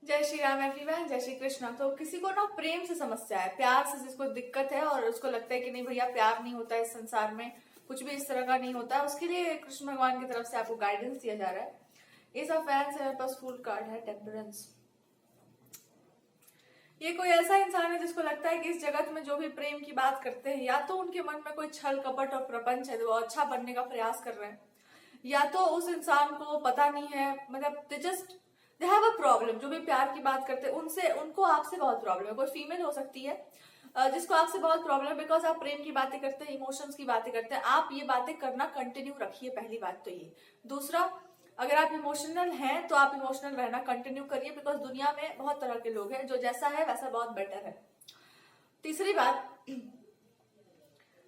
जय श्री राम एवरीवन, जय श्री कृष्ण। तो किसी को ना प्रेम से समस्या है, प्यार से जिसको दिक्कत है और उसको लगता है कि नहीं भैया प्यार नहीं होता है इस संसार में, कुछ भी इस तरह का नहीं होता है, उसके लिए कृष्ण भगवान की तरफ से आपको गाइडेंस दिया जा रहा है। ये सब फैंस है, मेरे पास फुल कार्ड है टेम्परेंस। ये कोई ऐसा इंसान है जिसको लगता है कि इस जगत में जो भी प्रेम की बात करते हैं, या तो उनके मन में कोई छल कपट और प्रपंच है, वो अच्छा बनने का प्रयास कर रहे हैं, या तो उस इंसान को पता नहीं है, मतलब दे हैव अ प्रॉब्लम। जो भी प्यार की बात करते हैं उनसे, उनको आपसे बहुत प्रॉब्लम है। कोई फीमेल हो सकती है जिसको आपसे बहुत प्रॉब्लम है, बिकॉज आप प्रेम की बातें करते हैं, इमोशंस की बातें करते हैं। आप ये बातें करना कंटिन्यू रखिए, पहली बात तो ये। दूसरा, अगर आप इमोशनल हैं तो आप इमोशनल रहना कंटिन्यू करिए, बिकॉज दुनिया में बहुत तरह के लोग हैं, जो जैसा है वैसा बहुत बेटर है। तीसरी बात कि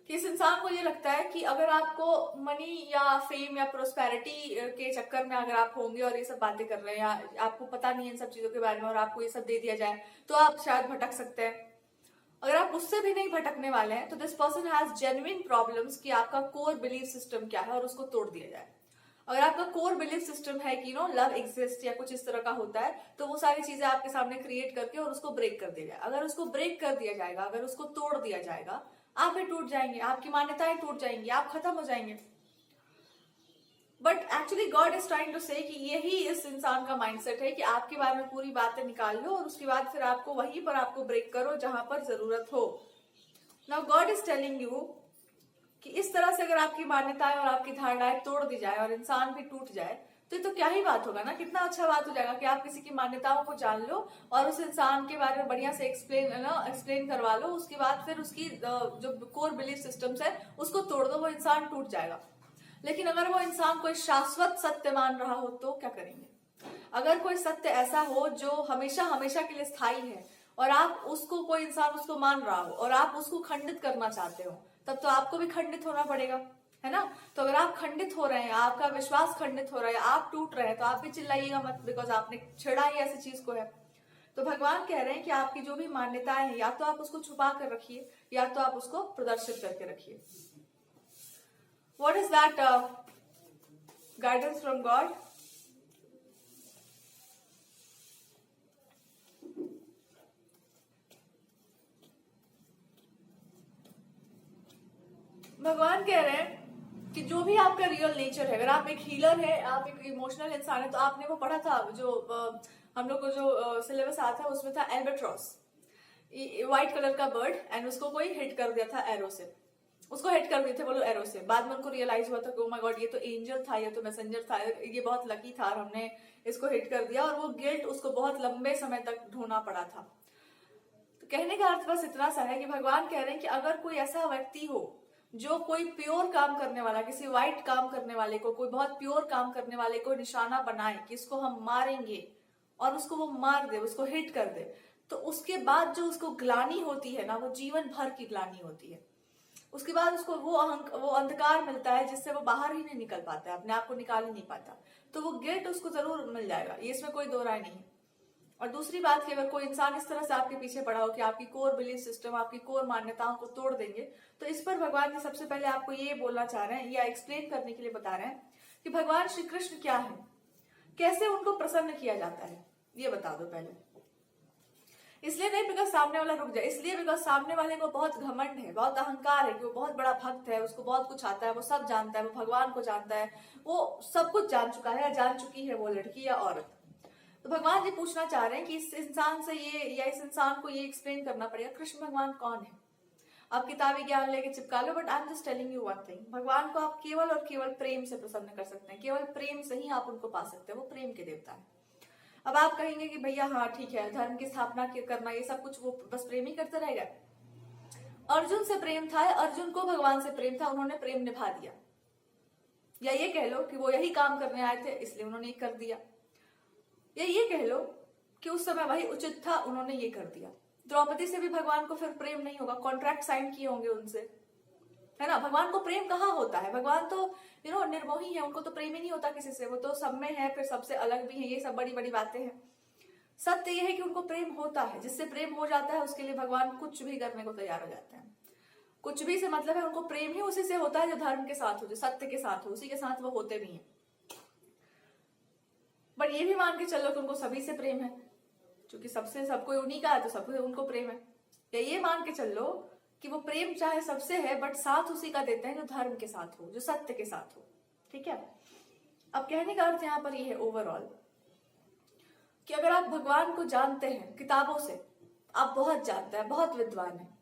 इस इंसान को ये लगता है कि अगर आपको मनी या फेम या प्रोस्पेरिटी के चक्कर में अगर आप होंगे और ये सब बातें कर रहे हैं, या आपको पता नहीं है इन सब चीजों के बारे में और आपको ये सब दे दिया जाए, तो आप शायद भटक सकते हैं। अगर आप उससे भी नहीं भटकने वाले हैं तो this person has genuine problems कि आपका कोर बिलीफ सिस्टम क्या है और उसको तोड़ दिया जाए। अगर आपका कोर बिलीफ सिस्टम है कि लव एग्जिस्ट या कुछ इस तरह का होता है, तो वो सारी चीजें आपके सामने क्रिएट करके और उसको ब्रेक कर दिया जाए। अगर उसको ब्रेक कर दिया जाएगा, अगर उसको तोड़ दिया जाएगा, आप भी टूट जाएंगे, आपकी मान्यताएं टूट जाएंगी, आप खत्म हो जाएंगे। But actually God is trying to say कि यही इस इंसान का माइंडसेट है कि आपके बारे में पूरी बातें निकाल लो और उसके बाद फिर आपको वहीं पर आपको ब्रेक करो जहां पर जरूरत हो। Now God is telling you कि इस तरह से अगर आपकी मान्यताएं और आपकी धारणाएं तोड़ दी जाए और इंसान भी टूट जाए, तो ये तो क्या ही बात होगा ना। कितना अच्छा बात हो जाएगा कि आप किसी की मान्यताओं को जान लो और उस इंसान के बारे में बढ़िया से एक्सप्लेन करवा लो। उसके बाद फिर उसकी जो कोर बिलीफ सिस्टम्स है उसको तोड़ दो, वो इंसान टूट जाएगा। लेकिन अगर वो इंसान कोई शाश्वत सत्य मान रहा हो तो क्या करेंगे? अगर कोई सत्य ऐसा हो जो हमेशा हमेशा के लिए स्थायी है और आप उसको, कोई इंसान उसको मान रहा हो और आप उसको खंडित करना चाहते हो, तब तो आपको भी खंडित होना पड़ेगा, है ना। तो अगर आप खंडित हो रहे हैं, आपका विश्वास खंडित हो रहा है, आप टूट रहे हैं, तो आप भी चिल्लाइएगा मत, बिकॉज आपने छेड़ा ही ऐसी चीज को है। तो भगवान कह रहे हैं कि आपकी जो भी मान्यताएं हैं, या तो आप उसको छुपा कर रखिए या तो आप उसको प्रदर्शित करके रखिए। What is that guidance from God? भगवान कह रहे हैं कि जो भी आपका रियल नेचर है, अगर आप एक हीलर है, आप एक इमोशनल इंसान है, तो आपने वो पढ़ा था जो हम लोग को जो सिलेबस आता है उसमें था एल्बाट्रॉस, व्हाइट कलर का बर्ड, एंड उसको कोई हिट कर दिया था एरो से, उसको हिट कर दिए थे बोलो एरो से। बाद में उनको रियलाइज हुआ था कि ओ माय गॉड, ये तो एंजल था, ये तो मैसेंजर था, ये बहुत लकी था और हमने इसको हिट कर दिया, और वो गिल्ट उसको बहुत लंबे समय तक ढोना पड़ा था। तो कहने का अर्थ बस इतना सा है कि भगवान कह रहे हैं कि अगर कोई ऐसा व्यक्ति हो जो कोई प्योर काम करने वाला, किसी वाइट काम करने वाले को, कोई बहुत प्योर काम करने वाले को निशाना बनाए कि इसको हम मारेंगे, और उसको वो मार दे, उसको हिट कर दे, तो उसके बाद जो उसको ग्लानी होती है ना, वो जीवन भर की ग्लानी होती है। उसके बाद उसको वो अंधकार मिलता है जिससे वो बाहर ही नहीं निकल पाता है, अपने आप को निकाल ही नहीं पाता। तो वो गिल्ट उसको जरूर मिल जाएगा, ये इसमें कोई दो राय नहीं है। और दूसरी बात कि अगर कोई इंसान इस तरह से आपके पीछे पड़ा हो कि आपकी कोर बिलीफ सिस्टम, आपकी कोर मान्यताओं को तोड़ देंगे, तो इस पर भगवान जी सबसे पहले आपको ये बोलना चाह रहे हैं या एक्सप्लेन करने के लिए बता रहे हैं कि भगवान श्री कृष्ण क्या है, कैसे उनको प्रसन्न किया जाता है, ये बता दो पहले। इसलिए नहीं बिकॉज सामने वाला रुक जाए, इसलिए बिकॉज सामने वाले को बहुत घमंड है, बहुत अहंकार है कि वो बहुत बड़ा भक्त है, उसको बहुत कुछ आता है, वो सब जानता है, वो भगवान को जानता है, वो सब कुछ जान चुका है या जान चुकी है वो लड़की या औरत। तो भगवान जी पूछना चाह रहे हैं कि इस इंसान से ये, या इस इंसान को ये एक्सप्लेन करना पड़ेगा कृष्ण भगवान कौन है। आप किताबी ज्ञान लेके चिपका लो, but I am just telling you one thing, भगवान को आप केवल और केवल प्रेम से प्रसन्न कर सकते हैं, केवल प्रेम से ही आप उनको पा सकते हैं, वो प्रेम के देवता है। अब आप कहेंगे कि भैया हाँ ठीक है, धर्म की स्थापना करना ये सब कुछ वो बस प्रेम ही करते रहेगा। अर्जुन से प्रेम था, अर्जुन को भगवान से प्रेम था, उन्होंने प्रेम निभा दिया, या ये कह लो कि वो यही काम करने आए थे इसलिए उन्होंने ये कर दिया, या ये कह लो कि उस समय वही उचित था, उन्होंने ये कर दिया। द्रौपदी से भी भगवान को फिर प्रेम नहीं होगा, कॉन्ट्रैक्ट साइन किए होंगे उनसे, है ना। भगवान को प्रेम कहाँ होता है, भगवान तो निर्मोही है, उनको तो प्रेम ही नहीं होता किसी से, वो तो सब में है, फिर सबसे अलग भी है, ये सब बड़ी बड़ी बातें हैं। सत्य यह है कि उनको प्रेम होता है, जिससे प्रेम हो जाता है उसके लिए भगवान कुछ भी करने को तैयार हो जाते हैं। कुछ भी से मतलब है उनको प्रेम ही उसी से होता है जो धर्म के साथ हो, जो सत्य के साथ हो, उसी के साथ वो होते भी हैं। बट ये भी मान के चलो कि उनको सभी से प्रेम है, क्योंकि सबसे सबको उन्हीं का है तो सबको उनको प्रेम है। या ये मान के चल लो कि वो प्रेम चाहे सबसे है बट साथ उसी का देते हैं जो धर्म के साथ हो, जो सत्य के साथ हो। ठीक है, अब कहने का अर्थ यहाँ पर ये है ओवरऑल कि अगर आप भगवान को जानते हैं किताबों से, आप बहुत जानते हैं, बहुत विद्वान हैं,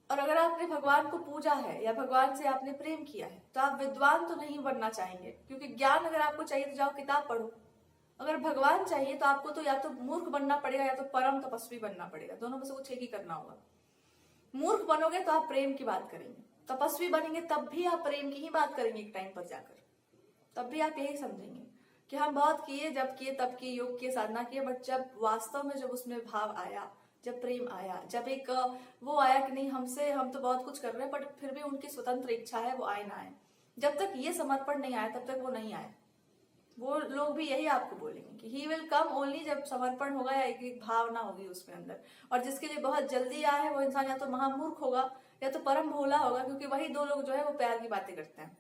और अगर आपने भगवान को पूजा है या भगवान से आपने प्रेम किया है, तो आप विद्वान तो नहीं बनना चाहेंगे, क्योंकि ज्ञान अगर आपको चाहिए तो जाओ किताब पढ़ो। अगर भगवान चाहिए तो आपको तो या तो मूर्ख बनना पड़ेगा या तो परम तपस्वी बनना पड़ेगा, दोनों में से कुछ एक ही करना होगा। मूर्ख बनोगे तो आप प्रेम की बात करेंगे, तपस्वी बनेंगे तब भी आप प्रेम की ही बात करेंगे एक टाइम पर जाकर, तब भी आप यही समझेंगे कि हम बहुत किए, जब किए तब किए, योग किए, साधना किए, बट जब वास्तव में जब उसमें भाव आया, जब प्रेम आया, जब एक वो आया कि नहीं हम तो बहुत कुछ कर रहे हैं बट फिर भी उनकी स्वतंत्र इच्छा है वो आए ना आए, जब तक ये समर्पण नहीं आया तब तक वो नहीं आए। वो लोग भी यही आपको बोलेंगे कि ही विल कम ओनली जब समर्पण होगा या एक भावना होगी उसमें अंदर। और जिसके लिए बहुत जल्दी आया है वो इंसान या तो महामूर्ख होगा या तो परम भोला होगा, क्योंकि वही दो लोग जो है वो प्यार की बातें करते हैं।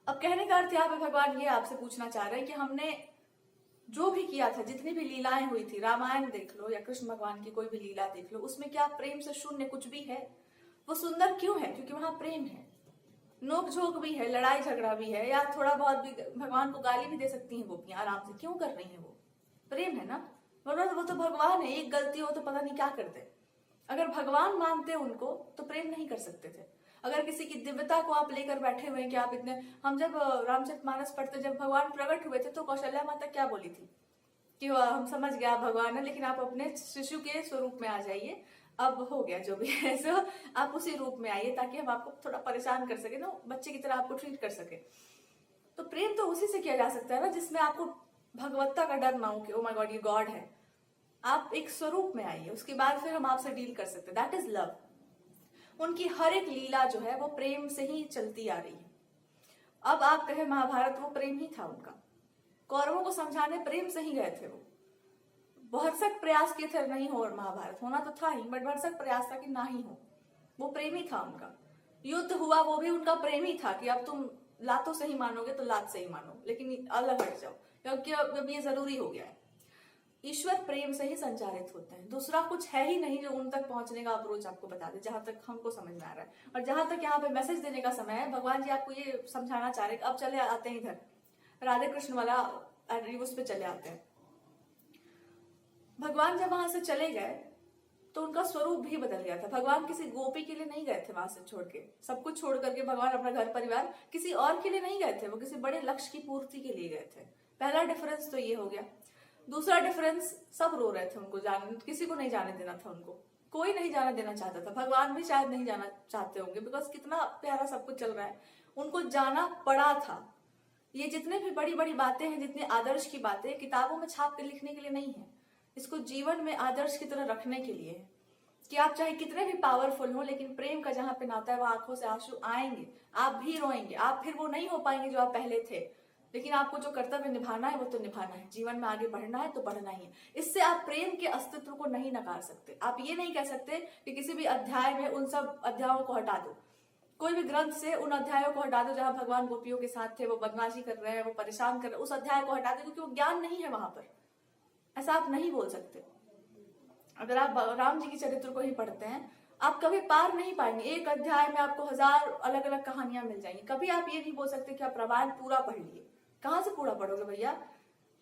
अब कहने का अर्थ यहाँ पे भगवान ये आपसे पूछना चाह रहे हैं कि हमने जो भी किया था, जितनी भी लीलाएं हुई थी, रामायण देख लो या कृष्ण भगवान की कोई भी लीला देख लो, उसमें क्या प्रेम से शून्य कुछ भी है? वो सुंदर क्यों है? क्योंकि वहां प्रेम है, नोक झोंक भी है, लड़ाई झगड़ा भी है, या थोड़ा बहुत भी भगवान को गाली भी दे सकती हैं गोपियां आराम से, क्यों कर रही हैं? वो प्रेम है ना, वरना वो तो भगवान है, एक गलती हो तो पता नहीं क्या करते। अगर भगवान मानते उनको तो प्रेम नहीं कर सकते थे। अगर किसी की दिव्यता को आप लेकर बैठे हुए हैं कि आप इतने, हम जब रामचरितमानस पढ़ते, जब भगवान प्रकट हुए थे तो कौशल्या माता क्या बोली थी कि हम समझ गया आप भगवान है, लेकिन आप अपने शिशु के स्वरूप में आ जाइए, अब हो गया जो भी है सो आप उसी रूप में आइए ताकि हम आपको थोड़ा परेशान कर सके ना, बच्चे की तरह आपको ट्रीट कर सके। तो प्रेम तो उसी से किया जा सकता है ना जिसमें आपको भगवत्ता का डर ना हो कि ओ माय गॉड ये गॉड है। आप एक स्वरूप में आइए, उसके बाद फिर हम आपसे डील कर सकते हैं, दैट इज लव। उनकी हर एक लीला जो है वो प्रेम से ही चलती आ रही है। अब आप कहे महाभारत, वो प्रेम ही था उनका, कौरवों को समझाने प्रेम से ही गए थे, वो भरसक प्रयास किए थे नहीं हो, महाभारत होना तो था ही बट भरसक प्रयास था कि ना ही हो, वो प्रेम ही था उनका। युद्ध हुआ वो भी उनका प्रेम ही था कि अब तुम लातों से ही मानोगे तो लात से ही मानो, लेकिन अलग हट जाओ क्योंकि अब ये जरूरी हो गया है। ईश्वर प्रेम से ही संचालित होते हैं, दूसरा कुछ है ही नहीं जो उन तक पहुंचने का अप्रोच आपको बता दे, जहां तक हमको समझ में आ रहा है। और जहां तक यहाँ पे मैसेज देने का समय है, भगवान जी आपको ये समझाना चाह रहे हैं। अब चले आते हैं इधर राधे कृष्ण वाला उस पे चले आते हैं। भगवान जब वहां से चले गए तो उनका स्वरूप भी बदल गया था। भगवान किसी गोपी के लिए नहीं गए थे वहां से छोड़ के, सब कुछ छोड़ करके भगवान अपना घर परिवार किसी और के लिए नहीं गए थे, वो किसी बड़े लक्ष्य की पूर्ति के लिए गए थे। पहला डिफरेंस तो ये हो गया। दूसरा डिफरेंस, सब रो रहे थे उनको जाने, किसी को नहीं जाने देना था, उनको कोई नहीं जाने देना चाहता था। भगवान भी शायद नहीं जाना चाहते होंगे, बिकॉज कितना प्यारा सब कुछ चल रहा है, उनको जाना पड़ा था। ये जितने भी बड़ी बड़ी बातें हैं, जितने आदर्श की बातें किताबों में छाप के लिखने के लिए नहीं है, इसको जीवन में आदर्श की तरह रखने के लिए है कि आप चाहे कितने भी पावरफुल हो, लेकिन प्रेम का जहां पे नाता है, वो आंखों से आंसू आएंगे, आप भी रोएंगे, आप फिर वो नहीं हो पाएंगे जो आप पहले थे, लेकिन आपको जो कर्तव्य निभाना है वो तो निभाना है, जीवन में आगे बढ़ना है तो बढ़ना ही है। इससे आप प्रेम के अस्तित्व को नहीं नकार सकते। आप ये नहीं कह सकते कि किसी भी अध्याय में उन सब अध्यायों को हटा दो, कोई भी ग्रंथ से उन अध्यायों को हटा दो जहां भगवान गोपियों के साथ थे, वो बदमाशी कर रहे हैं, वो परेशान कर रहे हैं, उस अध्याय को हटा दो, क्योंकि वो ज्ञान नहीं है वहां पर। ऐसा आप नहीं बोल सकते। अगर आप राम जी के चरित्र को ही पढ़ते हैं, आप कभी पार नहीं पाएंगे। एक अध्याय में आपको 1000 अलग अलग कहानियां मिल जाएंगी। कभी आप ये नहीं बोल सकते कि आप रामायण पूरा पढ़ लिए। कहाँ से पूरा पढ़ोगे भैया,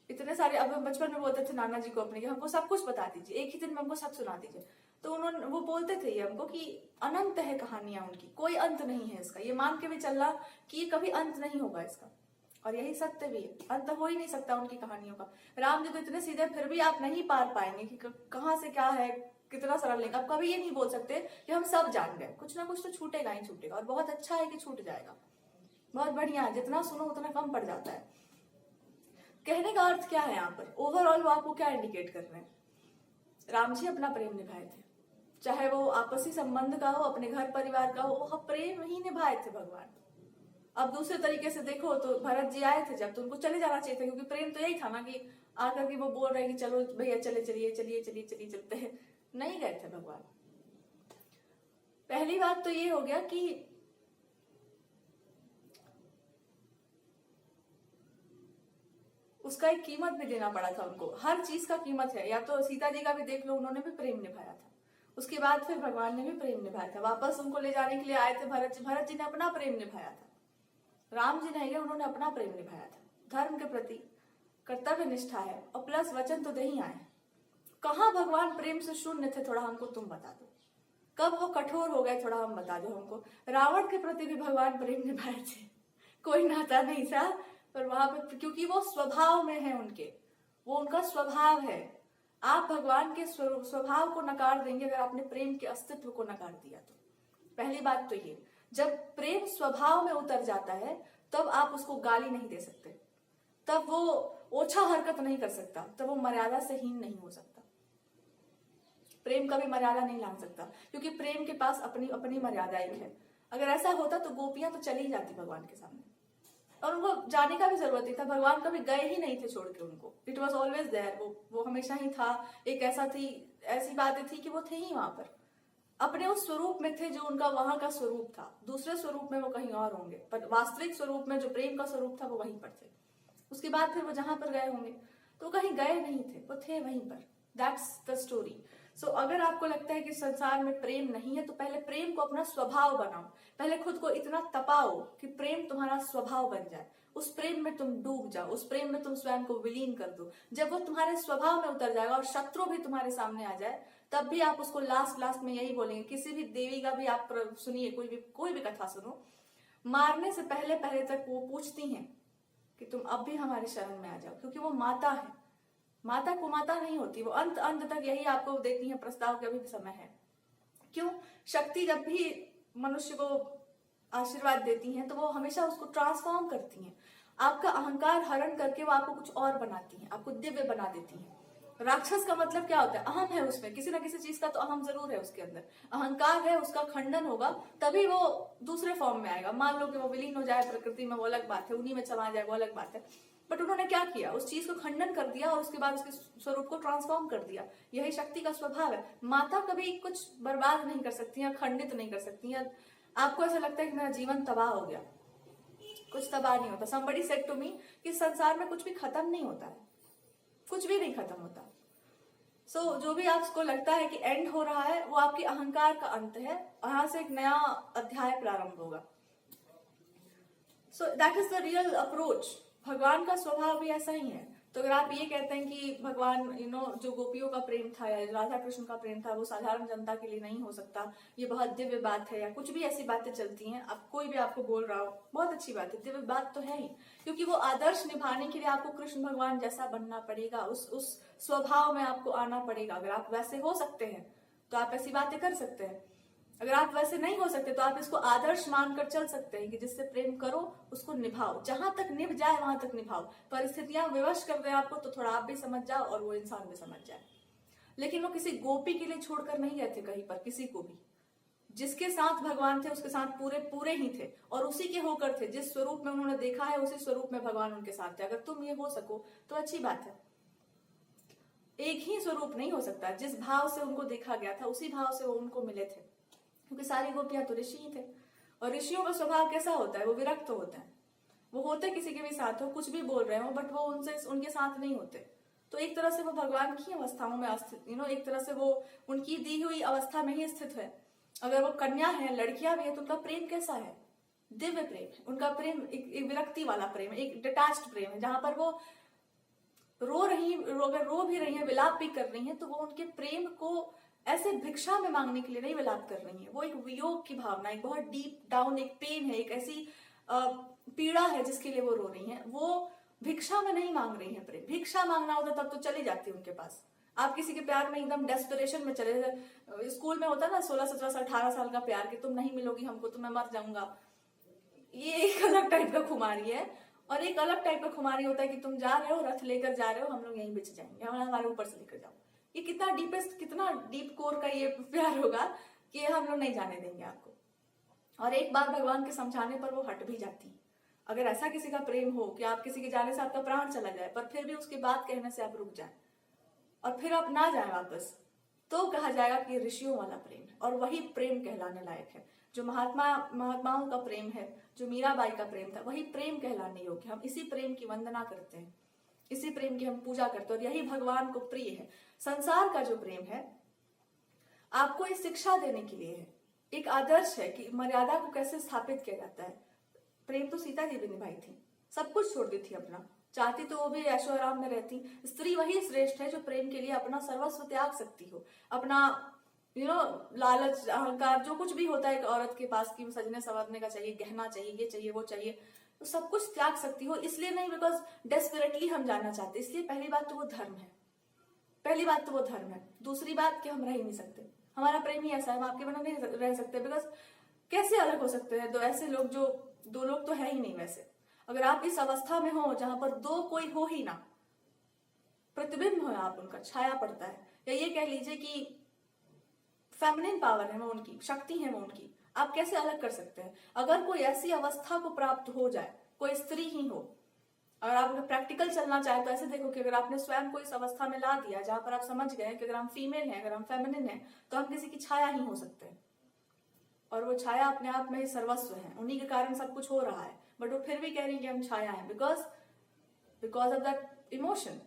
इतने सारे। अब बचपन में बोलते थे नाना जी को अपने कि हमको सब कुछ बता दीजिए, एक ही दिन में हमको सब सुना दीजिए। तो उन्होंने वो बोलते थे ये हमको कि अनंत है कहानियां उनकी, कोई अंत नहीं है इसका। ये मान के भी चलना कि ये कभी अंत नहीं होगा इसका, और यही सत्य भी है, अंत हो ही नहीं सकता उनकी कहानियों का। राम जी तो इतने सीधे, फिर भी आप नहीं पार पाएंगे कि कहाँ से क्या है, कितना सरल लिंग। आप कभी ये नहीं बोल सकते कि हम सब जान गए, कुछ ना कुछ तो छूटेगा ही छूटेगा, और बहुत अच्छा है कि छूट जाएगा, बहुत बढ़िया है। जितना सुनो उतना कम पड़ जाता है। कहने का अर्थ क्या है यहाँ पर, ओवरऑल वो आपको क्या इंडिकेट कर रहे हैं? राम जी अपना प्रेम निभाए थे, चाहे वो आपसी संबंध का हो, अपने घर परिवार का हो, वो प्रेम ही निभाए थे भगवान। अब दूसरे तरीके से देखो तो भरत जी आए थे जब, तो उनको चले जाना चाहिए था, क्योंकि प्रेम तो यही था ना कि आकर के वो बोल रहे हैं कि चलो भैया चले चलिए चलिए चलिए चलिए चलते हैं। नहीं गए थे भगवान। पहली बात तो ये हो गया कि उसका एक कीमत भी देना पड़ा था उनको। हर चीज का कीमत है। या तो सीता जी का भी देख लो, उन्होंने भी प्रेम निभाया था। उसके बाद फिर भगवान ने भी प्रेम निभाया था। वापस उनको ले जाने के लिए आए थे भरत जी, भरत जी ने अपना प्रेम निभाया था। राम जी नहीं है, उन्होंने अपना प्रेम निभाया था। धर्म के प्रति कर्तव्य निष्ठा है, और प्लस वचन तो दे ही आए। कहाँ भगवान प्रेम से शून्य थे, थोड़ा हमको तुम बता दो। कब वो कठोर हो गए, थोड़ा हम बता दो हमको। रावण के प्रति भी भगवान प्रेम निभाए थे, कोई नाता नहीं था, पर वहां पे क्योंकि वो स्वभाव में है उनके, वो उनका स्वभाव है। आप भगवान के स्वभाव को नकार देंगे अगर आपने प्रेम के अस्तित्व को नकार दिया तो। पहली बात तो ये, जब प्रेम स्वभाव में उतर जाता है तब आप उसको गाली नहीं दे सकते, तब वो ओछा हरकत नहीं कर सकता, तब वो मर्यादा से हीन नहीं हो सकता। प्रेम कभी मर्यादा नहीं लांग सकता, क्योंकि प्रेम के पास अपनी अपनी मर्यादा एक है। अगर ऐसा होता तो गोपियां तो चली जाती भगवान के सामने, और उनको जाने का भी जरूरत नहीं था। भगवान कभी गए ही नहीं थे छोड़ के उनको। इट वॉज ऑलवेज देयर, वो हमेशा ही था। एक ऐसी बातें थी कि वो थे ही वहां पर, अपने उस स्वरूप में थे जो उनका वहां का स्वरूप था। दूसरे स्वरूप में वो कहीं और होंगे, पर वास्तविक स्वरूप में जो प्रेम का स्वरूप था वो वहीं पर थे। उसके बाद फिर वो जहां पर गए होंगे तो कहीं गए नहीं थे, वो थे वहीं पर। That's the story. सो अगर आपको लगता है कि संसार में प्रेम नहीं है तो पहले प्रेम को अपना स्वभाव बनाओ। पहले खुद को इतना तपाओ कि प्रेम तुम्हारा स्वभाव बन जाए। उस प्रेम में तुम डूब जाओ, उस प्रेम में तुम स्वयं को विलीन कर दो। जब वो तुम्हारे स्वभाव में उतर जाएगा और शत्रु भी तुम्हारे सामने आ जाए, तब भी आप उसको लास्ट में यही बोलेंगे। किसी भी देवी का भी आप सुनिए, कोई भी कथा सुनो, मारने से पहले तक वो पूछती हैं कि तुम अब भी हमारी शरण में आ जाओ, क्योंकि वो माता है। माता को माता नहीं होती, वो अंत तक यही आपको देती है प्रस्ताव के अभी भी समय है। क्यों? शक्ति जब भी मनुष्य को आशीर्वाद देती हैं तो वो हमेशा उसको ट्रांसफॉर्म करती हैं। आपका अहंकार हरण करके वो आपको कुछ और बनाती हैं, आपको दिव्य बना देती हैं। राक्षस का मतलब क्या होता है? अहम है उसमें, किसी ना किसी चीज का तो अहम जरूर है उसके अंदर। अहंकार है, उसका खंडन होगा तभी वो दूसरे फॉर्म में आएगा। मान लो कि वो विलीन हो जाए प्रकृति में, वो अलग बात है, उन्हीं में समा जाए, वो अलग बात है। बट उन्होंने क्या किया? उस चीज को खंडन कर दिया और उसके बाद उसके स्वरूप को ट्रांसफॉर्म कर दिया। यही शक्ति का स्वभाव है। माता कभी कुछ बर्बाद नहीं कर सकती या खंडित नहीं कर सकती। या आपको ऐसा लगता है कि मेरा जीवन तबाह हो गया, कुछ तबाह नहीं होता। somebody said to me कि संसार में कुछ भी खत्म नहीं होता है, कुछ भी नहीं खत्म होता। सो जो भी आपको लगता है कि एंड हो रहा है, वो आपके अहंकार का अंत है। यहाँ से एक नया अध्याय प्रारंभ होगा। So that is the real approach. भगवान का स्वभाव भी ऐसा ही है। तो अगर आप ये कहते हैं कि भगवान जो गोपियों का प्रेम था या राधा कृष्ण का प्रेम था वो साधारण जनता के लिए नहीं हो सकता, ये बहुत दिव्य बात है, या कुछ भी ऐसी बातें चलती हैं, अब कोई भी आपको बोल रहा हो, बहुत अच्छी बात है, दिव्य बात तो है ही। क्योंकि वो आदर्श निभाने के लिए आपको कृष्ण भगवान जैसा बनना पड़ेगा, उस स्वभाव में आपको आना पड़ेगा। अगर आप वैसे हो सकते हैं तो आप ऐसी बातें कर सकते हैं। अगर आप वैसे नहीं हो सकते तो आप इसको आदर्श मानकर चल सकते हैं कि जिससे प्रेम करो उसको निभाओ, जहां तक निभ जाए वहां तक निभाओ। परिस्थितियां विवश कर रहे हैं आपको तो थोड़ा आप भी समझ जाओ और वो इंसान भी समझ जाए। लेकिन वो किसी गोपी के लिए छोड़कर नहीं गए थे कहीं पर, किसी को भी। जिसके साथ भगवान थे उसके साथ पूरे ही थे, और उसी के होकर थे। जिस स्वरूप में उन्होंने देखा है उसी स्वरूप में भगवान उनके साथ थे। अगर तुम ये हो सको तो अच्छी बात है। एक ही स्वरूप नहीं हो सकता। जिस भाव से उनको देखा गया था उसी भाव से वो उनको मिले थे, क्योंकि सारी गोपियां तो ऋषि ही थे। और ऋषियों का स्वभाव कैसा होता है? वो विरक्त होते हैं। वो होते किसी के भी साथ हो, कुछ भी बोल रहे हो, बट वो उनके साथ नहीं होते। तो एक तरह से वो भगवान की अवस्थाओं में स्थित, एक तरह से वो उनकी दी हुई अवस्था में ही स्थित है। अगर वो कन्या है, लड़कियां भी है, तो उनका प्रेम कैसा है? दिव्य प्रेम है। उनका प्रेम एक विरक्ति वाला प्रेम है, एक डिटैच्ड प्रेम है, जहां पर वो अगर रो भी रही है, विलाप भी कर रही है, तो वो उनके प्रेम को ऐसे भिक्षा में मांगने के लिए नहीं विलाप कर रही है। वो एक वियोग की भावना, एक बहुत डीप डाउन एक पेन है, एक ऐसी पीड़ा है जिसके लिए वो रो रही है। वो भिक्षा में नहीं मांग रही है प्रेम। भिक्षा मांगना होता तब तो चली जाती उनके पास। आप किसी के प्यार में एकदम डेस्परेशन में चले जाए, स्कूल में होता है ना 16, 17, 18 साल का प्यार, कि तुम नहीं मिलोगी हमको तो मैं मर जाऊंगा। ये एक अलग टाइप का खुमारी है। और एक अलग टाइप का खुमारी होता है कि तुम जा रहे हो, रथ लेकर जा रहे हो, हम लोग यहीं बिछ जाएंगे, हमारे ऊपर से लेकर जाओ। ये कितना डीप कोर का ये प्यार होगा कि हम लोग नहीं जाने देंगे आपको। और एक बार भगवान के समझाने पर वो हट भी जाती है। अगर ऐसा किसी का प्रेम हो कि आप किसी के जाने से आपका प्राण चला जाए, पर फिर भी उसकी बात कहने से आप रुक जाए और फिर आप ना जाए वापस, तो कहा जाएगा कि ऋषियों वाला प्रेम है। और वही प्रेम कहलाने लायक है। जो महात्माओं का प्रेम है, जो मीराबाई का प्रेम था, वही प्रेम कहलाने योग्य। हम इसी प्रेम की वंदना करते हैं। इसी प्रेम की हम पूजा करते हैं और यही भगवान को प्रिय है। संसार का जो प्रेम है आपको एक शिक्षा देने के लिए है, एक आदर्श है कि मर्यादा को कैसे स्थापित किया जाता है। प्रेम तो सीता जी भी निभाई थी, सब कुछ छोड़ दी थी अपना, चाहती तो वो भी ऐशो आराम में रहती। स्त्री वही श्रेष्ठ है जो प्रेम के लिए अपना सर्वस्व त्याग सकती हो, अपना लालच अहंकार जो कुछ भी होता है एक औरत के पास कि सजने संवरने का चाहिए, गहना चाहिए, ये चाहिए वो चाहिए, तो सब कुछ त्याग सकती हो। इसलिए नहीं बिकॉज डेस्परेटली हम जानना चाहते, इसलिए पहली बात तो वो धर्म है, पहली बात तो वो धर्म है। दूसरी बात कि हम रह ही नहीं सकते, हमारा प्रेम ही ऐसा है, हम आपके बिना नहीं रह सकते। बिकॉज कैसे अलग हो सकते हैं दो ऐसे लोग जो दो लोग तो है ही नहीं। वैसे अगर आप इस अवस्था में हो जहां पर दो कोई हो ही ना, प्रतिबिंब हो आप उनका, छाया पड़ता है, या ये कह लीजिए कि फेमिनिन पावर है वो उनकी, शक्ति है वो उनकी, आप कैसे अलग कर सकते हैं? अगर कोई ऐसी अवस्था को प्राप्त हो जाए, कोई स्त्री ही हो, अगर आप प्रैक्टिकल चलना चाहे तो ऐसे देखो कि अगर आपने स्वयं को इस अवस्था में ला दिया जहां पर आप समझ गए कि अगर हम फीमेल हैं, अगर हम फेमिनिन हैं, तो हम किसी की छाया ही हो सकते हैं, और वो छाया अपने आप में ही सर्वस्व है, उन्हीं के कारण सब कुछ हो रहा है। बट वो फिर भी कह रही है कि हम छाया है, बिकॉज ऑफ दैट इमोशन।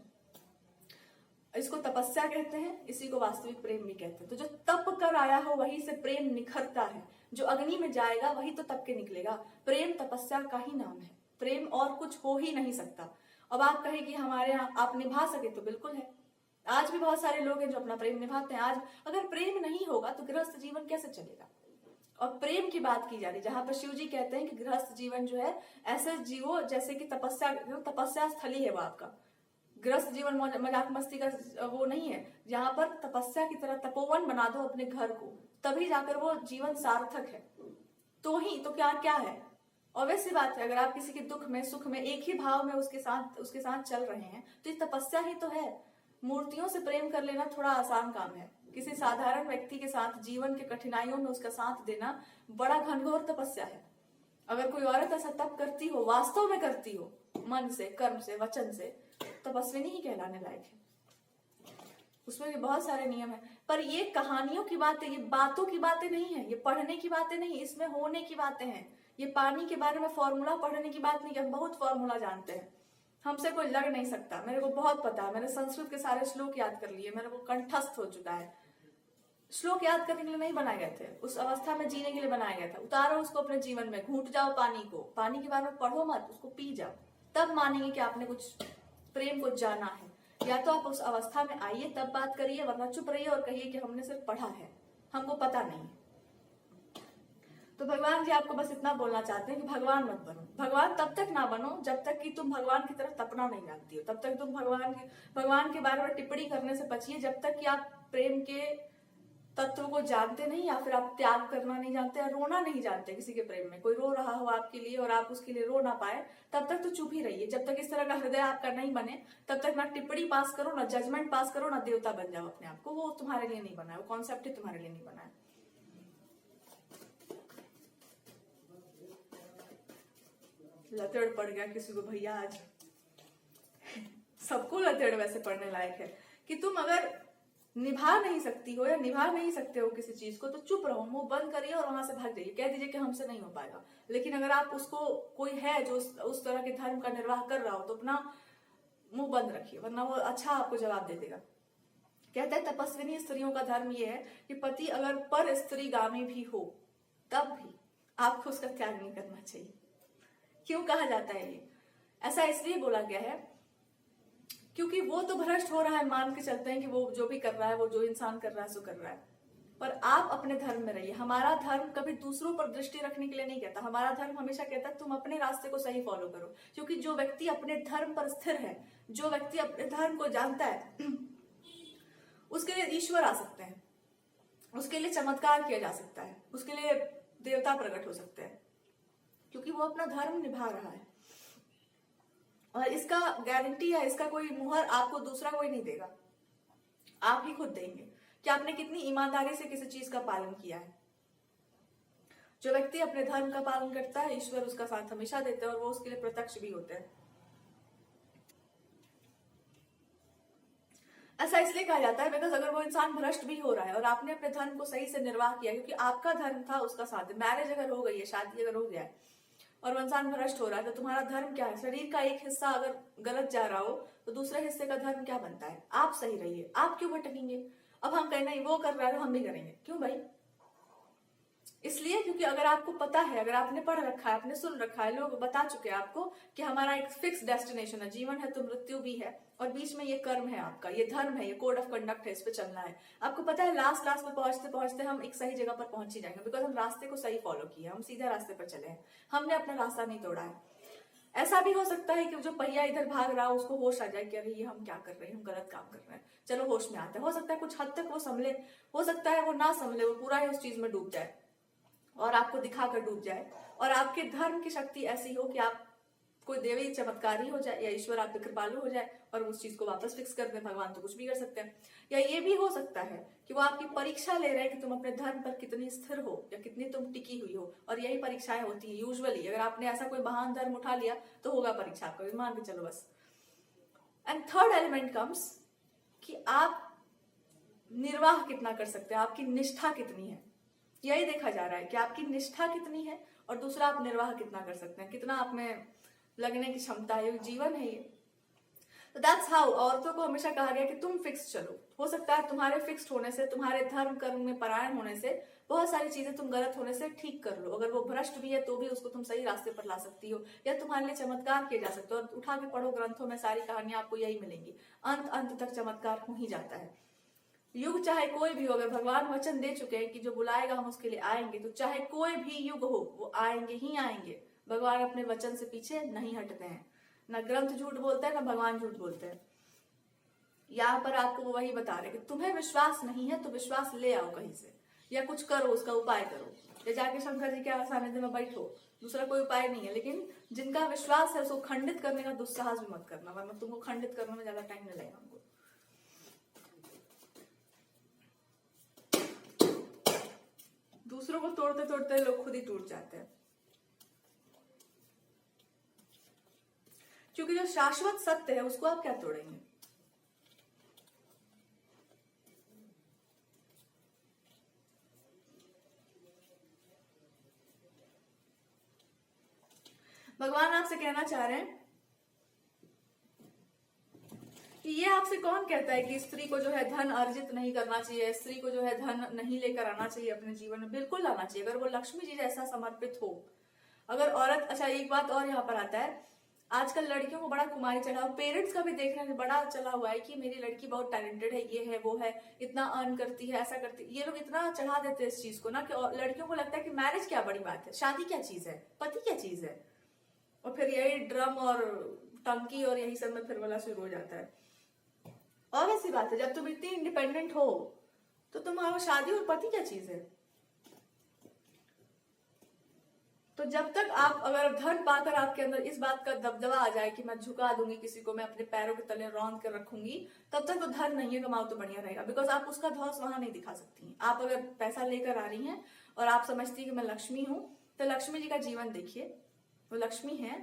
इसको तपस्या कहते हैं, इसी को वास्तविक प्रेम भी कहते हैं। तो जो तप कर आया हो वही से प्रेम निखरता है, जो अग्नि में जाएगा वही तो तप के निकलेगा। प्रेम तपस्या का ही नाम है, प्रेम और कुछ हो ही नहीं सकता। अब आप कहें कि हमारे यहाँ आप निभा सके, तो बिल्कुल है, आज भी बहुत सारे लोग हैं जो अपना प्रेम निभाते हैं। आज अगर प्रेम नहीं होगा तो गृहस्थ जीवन कैसे चलेगा? और प्रेम की बात की जा रही, जहां पर शिव जी कहते हैं कि गृहस्थ जीवन जो है ऐसे जीवो जैसे कि तपस्या स्थली है वो आपका। गृहस्थ जीवन मजाक मस्ती का वो नहीं है, जहां पर तपस्या की तरह तपोवन बना दो अपने घर को, तभी जाकर वो जीवन सार्थक है। तो ही तो क्या क्या है, ऑब्वियस सी बात है। अगर आप किसी के दुख में सुख में एक ही भाव में उसके साथ चल रहे हैं तो ये तपस्या ही तो है। मूर्तियों से प्रेम कर लेना थोड़ा आसान काम है, किसी साधारण व्यक्ति के साथ जीवन के कठिनाइयों में उसका साथ देना बड़ा घनघोर तपस्या है। अगर कोई औरत ऐसा तप करती हो, वास्तव में करती हो, मन से, कर्म से, वचन से, तपस्विनी ही कहलाने लायक है। उसमें भी बहुत सारे नियम है, पर ये कहानियों की बातें, ये बातों की बातें नहीं है, ये पढ़ने की बातें नहीं, इसमें होने की बातें हैं। ये पानी के बारे में फॉर्मूला पढ़ने की बात नहीं कि हम बहुत फॉर्मूला जानते हैं, हमसे कोई लग नहीं सकता। मेरे को बहुत पता है, मैंने संस्कृत के सारे श्लोक याद कर लिए, मेरे को कंठस्थ हो चुका है। श्लोक याद करने के लिए नहीं बनाए गए थे, उस अवस्था में जीने के लिए बनाया गया था। उतारो उसको अपने जीवन में, घूट जाओ पानी को, पानी के बारे में पढ़ो मत, उसको पी जाओ, तब मानेंगे कि आपने कुछ प्रेम को जाना है। या तो आप उस अवस्था में आइए तब बात करिए, वरना चुप रहिए और कहिए कि हमने सिर्फ पढ़ा है, हमको पता नहीं। तो भगवान जी आपको बस इतना बोलना चाहते हैं कि भगवान मत बनो। भगवान तब तक ना बनो जब तक कि तुम भगवान की तरफ तपना नहीं जानती हो, तब तक तुम भगवान के बारे में टिप्पणी करने से बचिए, जब तक कि आप प्रेम के तत्व को जानते नहीं, या फिर आप त्याग करना नहीं जानते, या रोना नहीं जानते। किसी के प्रेम में कोई रो रहा हो आपके लिए और आप उसके लिए रो ना पाए, तब तक तो चुप ही रहिए। जब तक इस तरह का हृदय आपका नहीं बने तब तक ना टिप्पणी पास करो, ना जजमेंट पास करो, ना देवता बन जाओ अपने आप को। वो तुम्हारे लिए नहीं बना है, वो कॉन्सेप्ट ही तुम्हारे लिए नहीं बना है। लतेड़ पड़ गया किसी को भैया आज। सबको लतेड़ वैसे पड़ने लायक है कि तुम अगर निभा नहीं सकती हो या निभा नहीं सकते हो किसी चीज को, तो चुप रहो, मुंह बंद करिए और वहां से भाग जाइए, कह दीजिए कि हमसे नहीं हो पाएगा। लेकिन अगर आप उसको, कोई है जो उस तरह के धर्म का निर्वाह कर रहा हो, तो अपना मुंह बंद रखिए, वरना वो अच्छा आपको जवाब दे देगा। कहते हैं तपस्विनी स्त्रियों का धर्म ये है कि पति अगर पर स्त्री गामी भी हो तब भी आपको उसका त्याग नहीं करना चाहिए। क्यों कहा जाता है ये? ऐसा इसलिए बोला गया है क्योंकि वो तो भ्रष्ट हो रहा है, मान के चलते हैं कि वो जो भी कर रहा है, वो जो इंसान कर रहा है सो कर रहा है, पर आप अपने धर्म में रहिए। हमारा धर्म कभी दूसरों पर दृष्टि रखने के लिए नहीं कहता, हमारा धर्म हमेशा कहता है तुम अपने रास्ते को सही फॉलो करो। क्योंकि जो व्यक्ति अपने धर्म पर स्थिर है, जो व्यक्ति अपने धर्म को जानता है, उसके लिए ईश्वर आ सकते हैं, उसके लिए चमत्कार किया जा सकता है, उसके लिए देवता प्रकट हो सकते हैं, क्योंकि वो अपना धर्म निभा रहा है। और इसका गारंटी या इसका कोई मुहर आपको दूसरा कोई नहीं देगा, आप ही खुद देंगे कि आपने कितनी ईमानदारी से किसी चीज का पालन किया है। जो व्यक्ति अपने धर्म का पालन करता है, ईश्वर उसका साथ हमेशा देते हैं और वो उसके लिए प्रत्यक्ष भी होते हैं। ऐसा इसलिए कहा जाता है बिकॉज अगर वो इंसान भ्रष्ट भी हो रहा है और आपने अपने धर्म को सही से निर्वाह किया, क्योंकि आपका धर्म था उसका साथ, मैरिज अगर हो गई है, शादी अगर हो गया है और वो इंसान भ्रष्ट हो रहा है, तो तुम्हारा धर्म क्या है? शरीर का एक हिस्सा अगर गलत जा रहा हो तो दूसरे हिस्से का धर्म क्या बनता है? आप सही रहिए, आप क्यों भटकेंगे? अब हम कहें नहीं वो कर रहा है तो हम भी करेंगे, क्यों भाई? इसलिए क्योंकि अगर आपको पता है, अगर आपने पढ़ रखा है, आपने सुन रखा है, लोग बता चुके हैं आपको कि हमारा एक फिक्स डेस्टिनेशन है, जीवन है तो मृत्यु भी है, और बीच में ये कर्म है आपका, ये धर्म है, ये कोड ऑफ कंडक्ट है, इस पे चलना है। आपको पता है लास्ट क्लास में पहुंचते पहुंचते हम एक सही जगह पर पहुंच ही जाएंगे, बिकॉज हम रास्ते को सही फॉलो किया, हम सीधे रास्ते पर चले हैं, हमने अपना रास्ता नहीं तोड़ा है। ऐसा भी हो सकता है कि जो पहिया इधर भाग रहा है उसको होश आ जाए कि अरे ये हम क्या कर रहे हैं, हम गलत काम कर रहे हैं, चलो होश में आते हैं। हो सकता है कुछ हद तक वो संभले, हो सकता है वो ना संभले, वो पूरा ही उस चीज में डूब जाए और आपको दिखाकर डूब जाए, और आपके धर्म की शक्ति ऐसी हो कि आप कोई देवी चमत्कारी हो जाए या ईश्वर आप पे कृपालु हो जाए और उस चीज को वापस फिक्स कर दे। भगवान तो कुछ भी कर सकते हैं। या ये भी हो सकता है कि वो आपकी परीक्षा ले रहे हैं कि तुम अपने धर्म पर कितनी स्थिर हो या कितनी तुम टिकी हुई हो, और यही परीक्षाएं होती है यूजुअली। अगर आपने ऐसा कोई महान धर्म उठा लिया तो होगा परीक्षा आपका, मान के चलो बस। एंड थर्ड एलिमेंट कम्स कि आप निर्वाह कितना कर सकते हैं, आपकी निष्ठा कितनी है, यही देखा जा रहा है कि आपकी निष्ठा कितनी है, और दूसरा आप निर्वाह कितना कर सकते हैं, कितना आप में लगने की क्षमता है, जीवन है ये। तो दैट्स हाउ औरतों को हमेशा कहा गया कि तुम फिक्स चलो। हो सकता है तुम्हारे फिक्स्ड होने से, तुम्हारे धर्म कर्म में परायण होने से बहुत सारी चीजें तुम गलत होने से ठीक कर लो, अगर वो भ्रष्ट भी है तो भी उसको तुम सही रास्ते पर ला सकती हो, या तुम्हारे लिए चमत्कार किए जा सकते हो। और उठा के पढ़ो ग्रंथों में, सारी कहानियां आपको यही मिलेंगी, अंत अंत तक चमत्कार हो ही जाता है। युग चाहे कोई भी हो, अगर भगवान वचन दे चुके हैं कि जो बुलाएगा हम उसके लिए आएंगे, तो चाहे कोई भी युग हो वो आएंगे ही आएंगे। भगवान अपने वचन से पीछे नहीं हटते हैं, ना ग्रंथ झूठ बोलते हैं ना भगवान झूठ बोलते हैं। यहाँ पर आपको वो वही बता रहे कि तुम्हें विश्वास नहीं है तो विश्वास ले आओ कहीं से, या कुछ करो, उसका उपाय करो, या जाके शंकर जी के सानिध्य में बैठो, दूसरा कोई उपाय नहीं है। लेकिन जिनका विश्वास है उसको खंडित करने का दुस्साहस भी मत करना, वरना तुमको खंडित करने में ज्यादा टाइम नहीं लगेगा हमको। दूसरों को तोड़ते तोड़ते लोग खुद ही टूट जाते हैं, क्योंकि जो शाश्वत सत्य है उसको आप क्या तोड़ेंगे? भगवान आपसे कहना चाह रहे हैं कि ये आपसे कौन कहता है कि स्त्री को जो है धन अर्जित नहीं करना चाहिए, स्त्री को जो है धन नहीं लेकर आना चाहिए अपने जीवन में? बिल्कुल लाना चाहिए, अगर वो लक्ष्मी जी जैसा समर्पित हो। अगर औरत, अच्छा एक बात और यहाँ पर आता है, आजकल लड़कियों को बड़ा कुमारी चढ़ा, पेरेंट्स का भी देखने में बड़ा चला हुआ है कि मेरी लड़की बहुत टैलेंटेड है, ये है वो है, इतना अर्न करती है, ऐसा करती है। ये लोग इतना चढ़ा देते हैं इस चीज को ना कि लड़कियों को लगता है कि मैरिज क्या बड़ी बात है, शादी क्या चीज है, पति क्या चीज है, और फिर यही ड्रम और टंकी और यही सब में फिर वाला शुरू हो जाता है। और ऐसी बात है, जब तुम इतनी इंडिपेंडेंट हो तो तुम्हारा शादी और पति क्या चीज है? तो जब तक आप, अगर धन पाकर आपके अंदर इस बात का दबदबा आ जाए कि मैं झुका दूंगी किसी को, मैं अपने पैरों के तले रौंद कर रखूंगी, तब तक तो धन नहीं है, कमाओ तो बढ़िया रहेगा, बिकॉज आप उसका धौस वहां नहीं दिखा सकती। आप अगर पैसा लेकर आ रही हैं और आप समझती है कि मैं लक्ष्मी हूं, तो लक्ष्मी जी का जीवन देखिए, वो लक्ष्मी है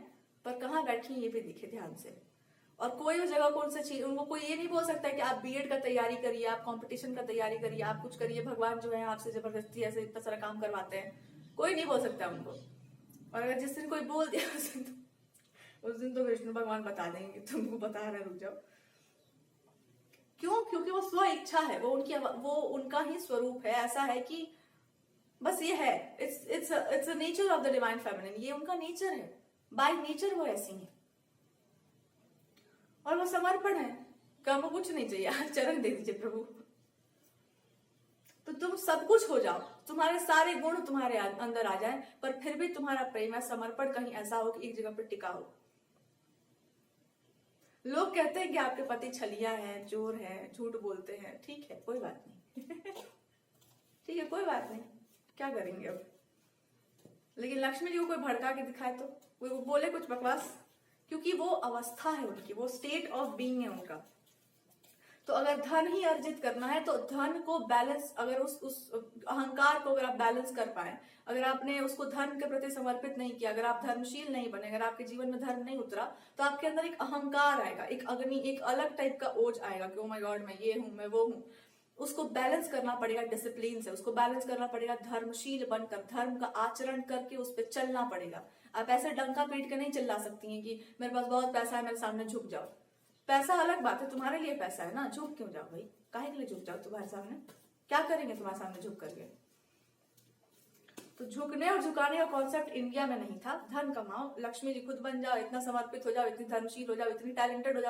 पर कहाँ बैठी ये भी देखिए ध्यान से। और कोई उस जगह कौन सी चीज, उनको कोई ये नहीं बोल सकता है कि आप बीएड का तैयारी करिए, आप कंपटीशन का तैयारी करिए, आप कुछ करिए, भगवान जो है आपसे जबरदस्ती ऐसे इतना सारा काम करवाते हैं, कोई नहीं बोल सकता उनको। और अगर जिस दिन कोई बोल दिया उस दिन तो विष्णु भगवान बता देंगे तुमको बता रहे, रुक जाओ। क्यों? क्योंकि वो स्व इच्छा है, वो उनका ही स्वरूप है, ऐसा है कि बस ये है, it's nature of the divine feminine, ये उनका नेचर है, बाय नेचर वो ऐसी है। और वो समर्पण है, हमको कुछ नहीं चाहिए, चरण दे दीजिए प्रभु, तो तुम सब कुछ हो जाओ, तुम्हारे सारे गुण तुम्हारे अंदर आ जाए, पर फिर भी तुम्हारा प्रेम है, समर्पण कहीं ऐसा हो कि एक जगह पर टिका हो। लोग कहते हैं कि आपके पति छलिया है, चोर है, झूठ बोलते हैं, ठीक है कोई बात नहीं ठीक है कोई बात नहीं, क्या करेंगे अब। लेकिन लक्ष्मी जी को कोई भड़का के दिखाए तो वो बोले कुछ बकवास, क्योंकि वो अवस्था है उनकी, वो स्टेट ऑफ बीइंग है उनका। तो अगर धन ही अर्जित करना है तो धन को बैलेंस, अगर उस अहंकार को अगर आप बैलेंस कर पाए, अगर आपने उसको धर्म के प्रति समर्पित नहीं किया, अगर आप धर्मशील नहीं बने, अगर आपके जीवन में धर्म नहीं उतरा, तो आपके अंदर एक अहंकार आएगा, एक अग्नि, एक अलग टाइप का ओज आएगा कि ओ माय गॉड मैं ये हूं, मैं वो हूं। उसको बैलेंस करना पड़ेगा डिसिप्लिन से, उसको बैलेंस करना पड़ेगा धर्मशील बनकर, धर्म का आचरण करके उस पर चलना पड़ेगा। आप ऐसे डंका पीट के नहीं चिल्ला सकती हैं कि मेरे पास बहुत पैसा है मेरे सामने झुक जाओ, पैसा अलग बात है, तुम्हारे लिए पैसा है ना, झुक क्यों जाओ भाई, काहे के लिए झुक जाओ तुम्हारे सामने, क्या करेंगे तुम्हारे सामने झुक करके। तो झुकने और झुकाने का कॉन्सेप्ट इंडिया में नहीं था। धन कमाओ, लक्ष्मी जी खुद बन जाओ, इतना समर्पित हो जाओ, इतनी धर्मशील हो जाओ, इतनी टैलेंटेड हो जाओ,